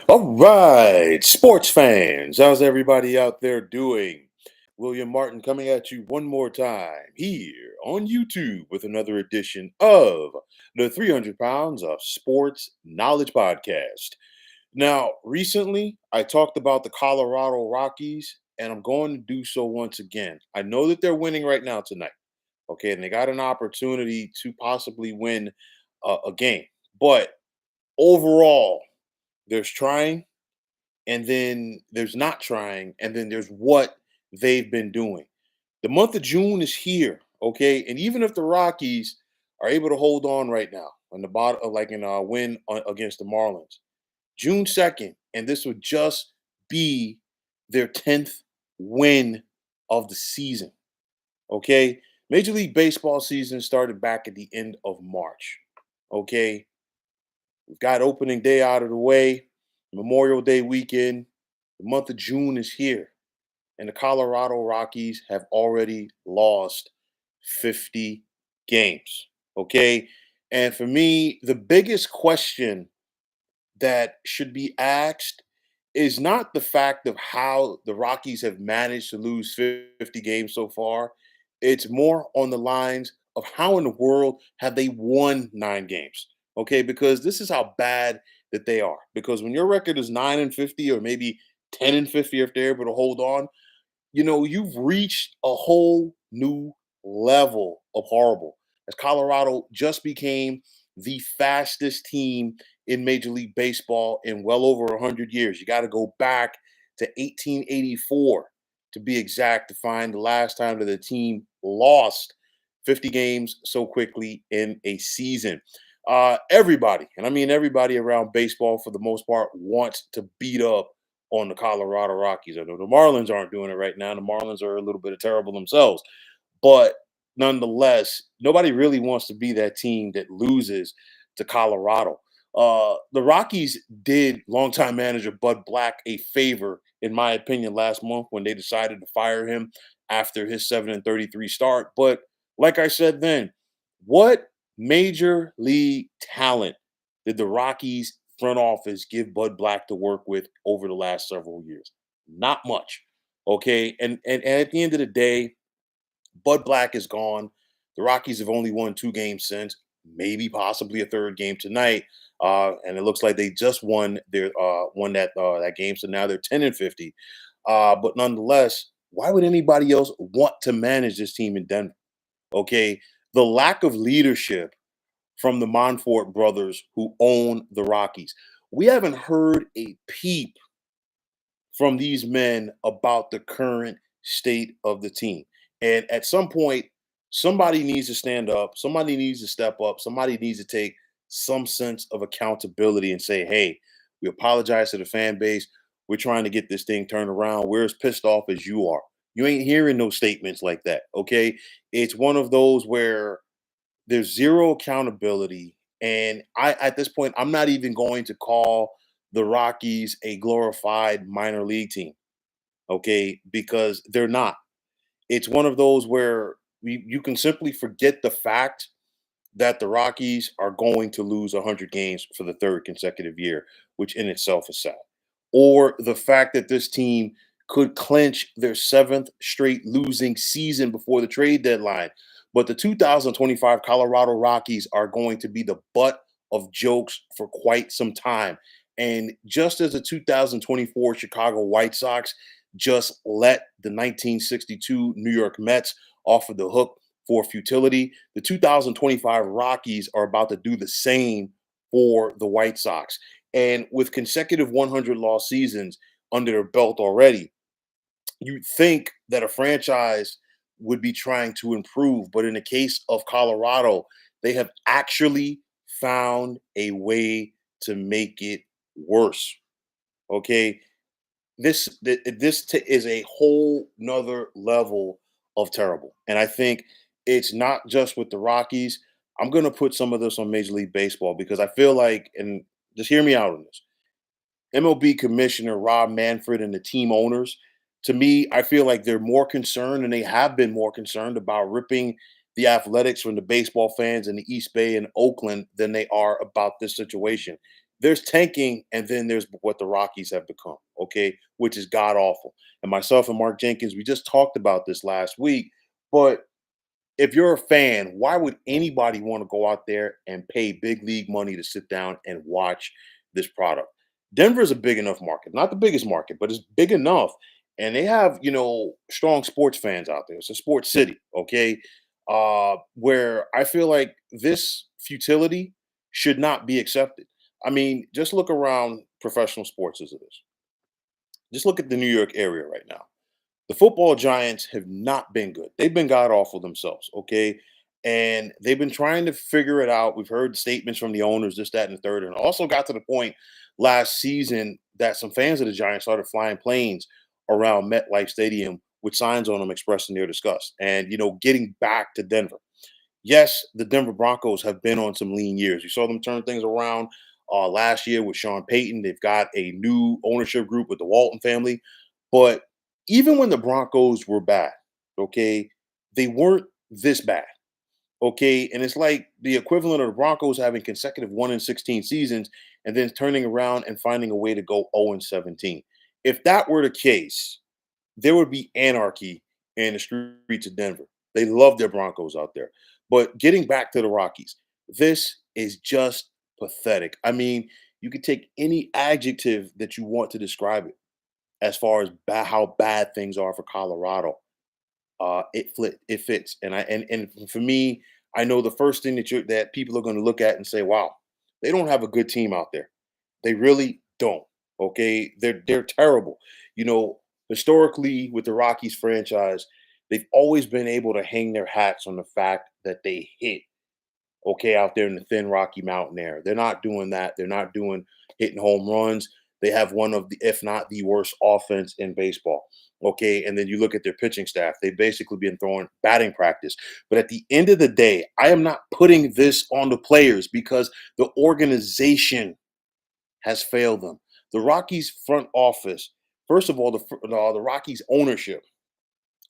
All right, sports fans, how's everybody out there doing? William Martin coming at you one more time here on YouTube with another edition of the 300 Pounds of Sports Knowledge Podcast. Now, recently I talked about the Colorado Rockies, and I'm going to do so once again. I know that they're winning right now tonight, okay, and they got an opportunity to possibly win a game, but overall, there's trying and then there's not trying, and then there's what they've been doing. The month of June is here, okay, and even if the Rockies are able to hold on right now on the bottom, like in a win against the Marlins, June 2nd, and this would just be their 10th win of the season. Okay, Major League Baseball season started back at the end of March. Okay, we've got opening day out of the way, Memorial Day weekend. The month of June is here, and the Colorado Rockies have already lost 50 games. Okay. And for me, the biggest question that should be asked is not the fact of how the Rockies have managed to lose 50 games so far. It's more on the lines of how in the world have they won 9 games? Okay, because this is how bad that they are. Because when your record is 9-50 or maybe 10-50 if they're able to hold on, you've reached a whole new level of horrible. As Colorado just became the fastest team in Major League Baseball in well over 100 years. You got to go back to 1884 to be exact to find the last time that the team lost 50 games so quickly in a season. Everybody, and I mean everybody around baseball for the most part, wants to beat up on the Colorado Rockies. I know the Marlins aren't doing it right now. The Marlins are a little bit of terrible themselves. But nonetheless, nobody really wants to be that team that loses to Colorado. The Rockies did longtime manager Bud Black a favor, in my opinion, last month when they decided to fire him after his 7-33 start. But like I said then, what major league talent did the Rockies front office give Bud Black to work with over the last several years? Not much. Okay. And at the end of the day, Bud Black is gone. The Rockies have only won 2 games since, maybe possibly a third game tonight. And it looks like they just won that game. So now they're 10-50. But nonetheless, why would anybody else want to manage this team in Denver? Okay. The lack of leadership from the Monfort brothers who own the Rockies. We haven't heard a peep from these men about the current state of the team. And at some point, somebody needs to stand up, somebody needs to step up, somebody needs to take some sense of accountability and say, hey, we apologize to the fan base. We're trying to get this thing turned around. We're as pissed off as you are. You ain't hearing no statements like that. Okay. It's one of those where there's zero accountability. And at this point, I'm not even going to call the Rockies a glorified minor league team, okay? Because they're not. It's one of those where you can simply forget the fact that the Rockies are going to lose 100 games for the third consecutive year, which in itself is sad. Or the fact that this team could clinch their seventh straight losing season before the trade deadline. But the 2025 Colorado Rockies are going to be the butt of jokes for quite some time. And just as the 2024 Chicago White Sox just let the 1962 New York Mets off of the hook for futility, the 2025 Rockies are about to do the same for the White Sox. And with consecutive 100 loss seasons under their belt already, you'd think that a franchise would be trying to improve. But in the case of Colorado, they have actually found a way to make it worse. Okay. Is a whole nother level of terrible. And I think it's not just with the Rockies. I'm going to put some of this on Major League Baseball because I feel like, and just hear me out on this, MLB Commissioner Rob Manfred and the team owners, to me, I feel like they're more concerned and they have been more concerned about ripping the athletics from the baseball fans in the East Bay and Oakland than they are about this situation. There's tanking, and then there's what the Rockies have become, okay, which is god awful. And myself and Mark Jenkins, we just talked about this last week. But if you're a fan, why would anybody want to go out there and pay big league money to sit down and watch this product? Denver's a big enough market, not the biggest market, but it's big enough. And they have, strong sports fans out there. It's a sports city, okay? Where I feel like this futility should not be accepted. I mean, just look around professional sports as it is. Just look at the New York area right now. The football giants have not been good. They've been god awful themselves, okay? And they've been trying to figure it out. We've heard statements from the owners, this, that, and the third. And it also got to the point last season that some fans of the Giants started flying planes around MetLife Stadium with signs on them expressing their disgust and, getting back to Denver. Yes, the Denver Broncos have been on some lean years. You saw them turn things around last year with Sean Payton. They've got a new ownership group with the Walton family. But even when the Broncos were bad, okay, they weren't this bad. Okay. And it's like the equivalent of the Broncos having consecutive 1-16 seasons and then turning around and finding a way to go 0-17. If that were the case, there would be anarchy in the streets of Denver. They love their Broncos out there. But getting back to the Rockies, this is just pathetic. I mean, you could take any adjective that you want to describe it as far as how bad things are for Colorado. It fits, and for me, I know the first thing that people are going to look at and say, "Wow, they don't have a good team out there. They really don't." Okay, they're terrible. You know, historically with the Rockies franchise, they've always been able to hang their hats on the fact that they hit okay, out there in the thin Rocky Mountain area. They're not doing that. They're not doing hitting home runs. They have one of the, if not the worst offense in baseball. Okay. And then you look at their pitching staff, they've basically been throwing batting practice. But at the end of the day, I am not putting this on the players because the organization has failed them. The Rockies front office, first of all, the Rockies ownership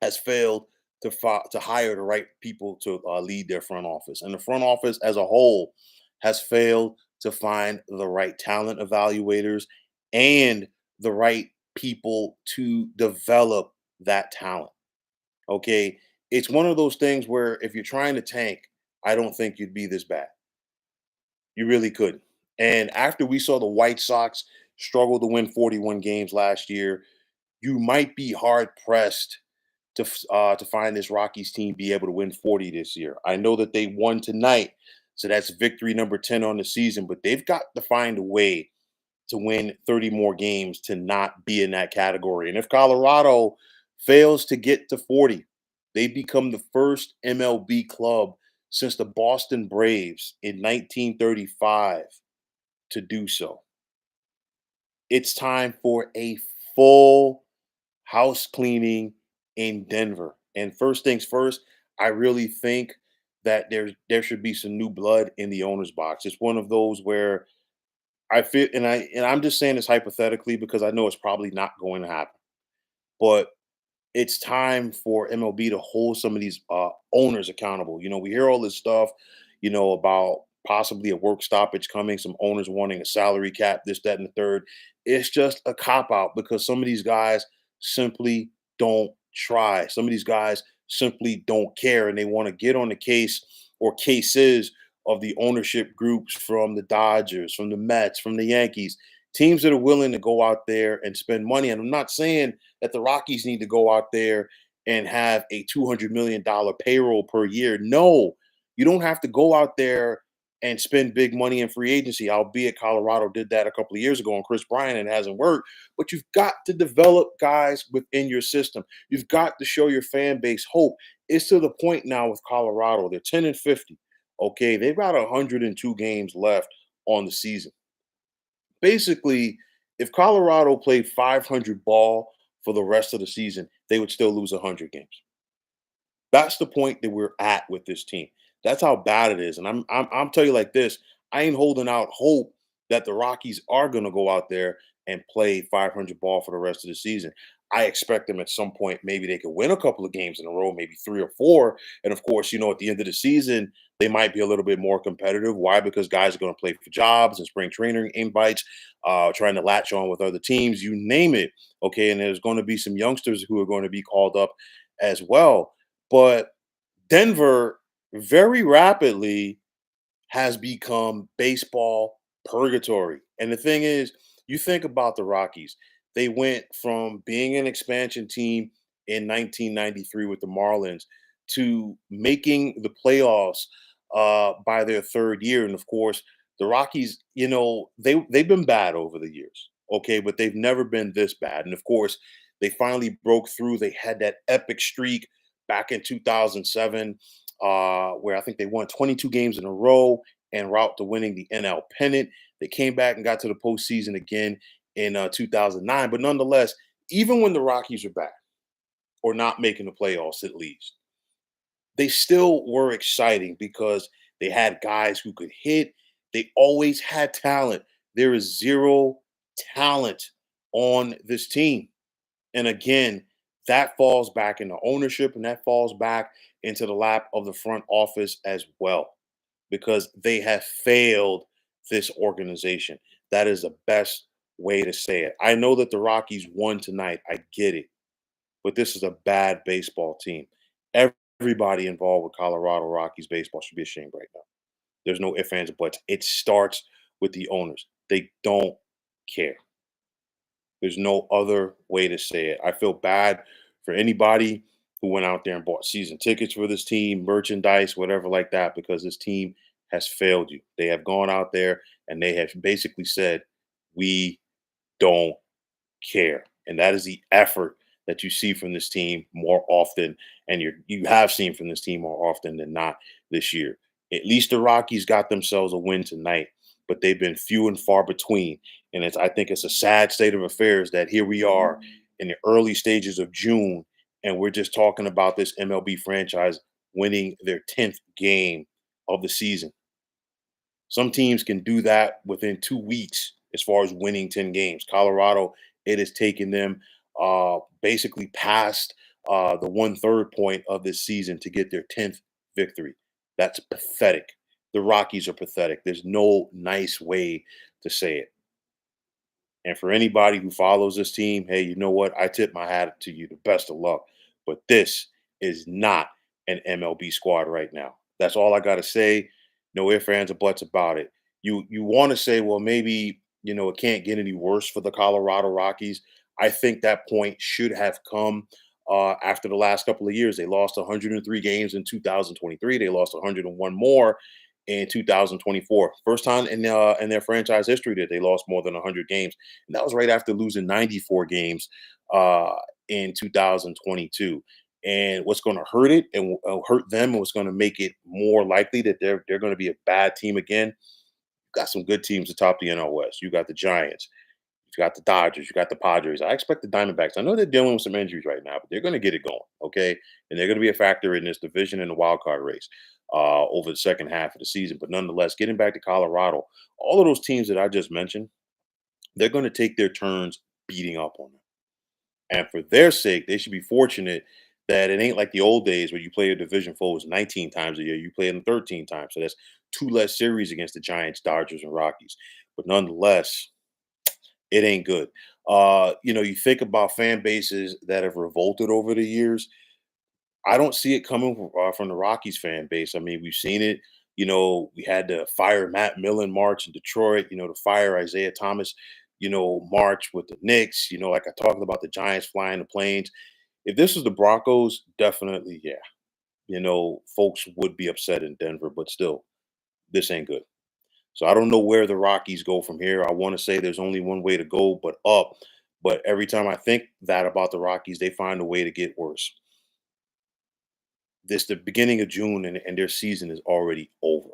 has failed to hire the right people to lead their front office, and the front office as a whole has failed to find the right talent evaluators and the right people to develop that talent. Okay, it's one of those things where if you're trying to tank, I don't think you'd be this bad. You really couldn't. And after we saw the White Sox struggle to win 41 games last year, you might be hard pressed to find this Rockies team be able to win 40 this year. I know that they won tonight, so that's victory number 10 on the season, but they've got to find a way to win 30 more games to not be in that category. And if Colorado fails to get to 40, they become the first MLB club since the Boston Braves in 1935 to do so. It's time for a full house cleaning in Denver. And first things first, I really think that there should be some new blood in the owner's box. It's one of those where I feel, and I'm just saying this hypothetically because I know it's probably not going to happen. But it's time for MLB to hold some of these owners accountable. We hear all this stuff, about possibly a work stoppage coming, some owners wanting a salary cap, this, that, and the third. It's just a cop out because some of these guys simply don't try. Some of these guys simply don't care and they want to get on the case or cases of the ownership groups from the Dodgers, from the Mets, from the Yankees, teams that are willing to go out there and spend money. And I'm not saying that the Rockies need to go out there and have a $200 million payroll per year. No, you don't have to go out there and spend big money in free agency, albeit Colorado did that a couple of years ago on Chris Bryant and it hasn't worked. But you've got to develop guys within your system. You've got to show your fan base hope. It's to the point now with Colorado. They're 10-50. Okay, they've got 102 games left on the season. Basically, if Colorado played 500 ball for the rest of the season, they would still lose 100 games. That's the point that we're at with this team. That's how bad it is. And I'm telling you like this, I ain't holding out hope that the Rockies are going to go out there and play 500 ball for the rest of the season. I expect them at some point, maybe they could win a couple of games in a row, maybe 3 or 4. And of course, at the end of the season, they might be a little bit more competitive. Why? Because guys are going to play for jobs and spring training invites, trying to latch on with other teams, you name it. Okay. And there's going to be some youngsters who are going to be called up as well. But Denver very rapidly has become baseball purgatory. And the thing is, you think about the Rockies, they went from being an expansion team in 1993 with the Marlins to making the playoffs by their third year. And of course, the Rockies, they've been bad over the years, okay, but they've never been this bad. And of course, they finally broke through. They had that epic streak back in 2007, where I think they won 22 games in a row en route to winning the NL pennant. They came back and got to the postseason again in 2009. But nonetheless, even when the Rockies are back or not making the playoffs at least, they still were exciting because they had guys who could hit. They always had talent. There is zero talent on this team. And again, that falls back into ownership and that falls back into the lap of the front office as well, because they have failed this organization. That is the best way to say it. I know that the Rockies won tonight. I get it. But this is a bad baseball team. Everybody involved with Colorado Rockies baseball should be ashamed right now. There's no ifs, ands, or buts. It starts with the owners. They don't care. There's no other way to say it. I feel bad for anybody who went out there and bought season tickets for this team, merchandise, whatever like that, because this team has failed you. They have gone out there and they have basically said, we don't care. And that is the effort that you see from this team more often, and you have seen from this team more often than not this year. At least the Rockies got themselves a win tonight, but they've been few and far between. And I think it's a sad state of affairs that here we are in the early stages of June, and we're just talking about this MLB franchise winning their 10th game of the season. Some teams can do that within 2 weeks as far as winning 10 games. Colorado, it has taken them basically past the one-third point of this season to get their 10th victory. That's pathetic. The Rockies are pathetic. There's no nice way to say it. And for anybody who follows this team, hey, you know what? I tip my hat to you. The best of luck. But this is not an MLB squad right now. That's all I got to say. No ifs, ands, or buts about it. You want to say, well, maybe it can't get any worse for the Colorado Rockies. I think that point should have come after the last couple of years. They lost 103 games in 2023. They lost 101 more in 2024. First time in their franchise history that they lost more than 100 games, and that was right after losing 94 games uh, in 2022. And what's going to hurt it and hurt them, and what's going to make it more likely that they're going to be a bad team again? You got some good teams atop the NL West. You got the Giants. You got the Dodgers, you got the Padres. I expect the Diamondbacks. I know they're dealing with some injuries right now, but they're going to get it going, okay? And they're going to be a factor in this division and the wild card race over the second half of the season. But nonetheless, getting back to Colorado, all of those teams that I just mentioned, they're going to take their turns beating up on them. And for their sake, they should be fortunate that it ain't like the old days where you play a division foes 19 times a year. You play them 13 times. So that's two less series against the Giants, Dodgers, and Rockies. But nonetheless, it ain't good. You think about fan bases that have revolted over the years. I don't see it coming from the Rockies fan base. I mean, we've seen it. We had to fire Matt Millen march in Detroit. To fire Isaiah Thomas. March with the Knicks. Like I talked about the Giants flying the planes. If this was the Broncos, definitely, yeah. Folks would be upset in Denver, but still, this ain't good. So I don't know where the Rockies go from here. I want to say there's only one way to go, but up. But every time I think that about the Rockies, they find a way to get worse. This the beginning of June, and their season is already over.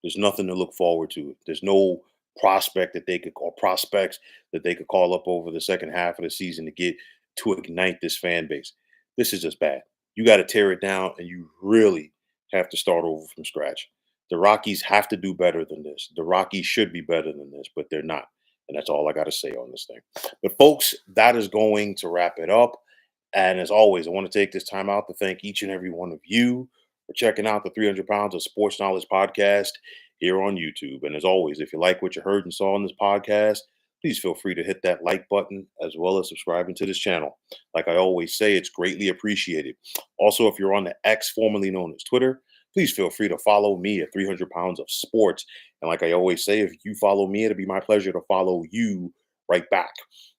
There's nothing to look forward to. There's no prospect that they could call prospects that they could call up over the second half of the season to get to ignite this fan base. This is just bad. You got to tear it down, and you really have to start over from scratch. The Rockies have to do better than this. The Rockies should be better than this, but they're not. And that's all I got to say on this thing. But, folks, that is going to wrap it up. And as always, I want to take this time out to thank each and every one of you for checking out the 300 Pounds of Sports Knowledge podcast here on YouTube. And as always, if you like what you heard and saw on this podcast, please feel free to hit that like button as well as subscribing to this channel. Like I always say, it's greatly appreciated. Also, if you're on the X, formerly known as Twitter, please feel free to follow me at 300 Pounds of Sports. And like I always say, if you follow me, it'll be my pleasure to follow you right back.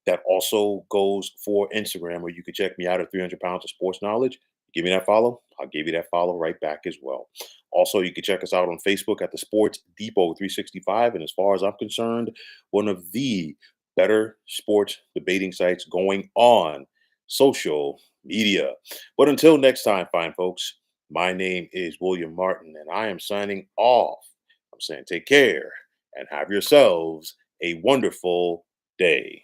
That also goes for Instagram, where you can check me out at 300 Pounds of Sports Knowledge. Give me that follow, I'll give you that follow right back as well. Also, you can check us out on Facebook at the Sports Depot 365. And as far as I'm concerned, one of the better sports debating sites going on social media. But until next time, fine folks, my name is William Martin, and I am signing off. I'm saying take care and have yourselves a wonderful day.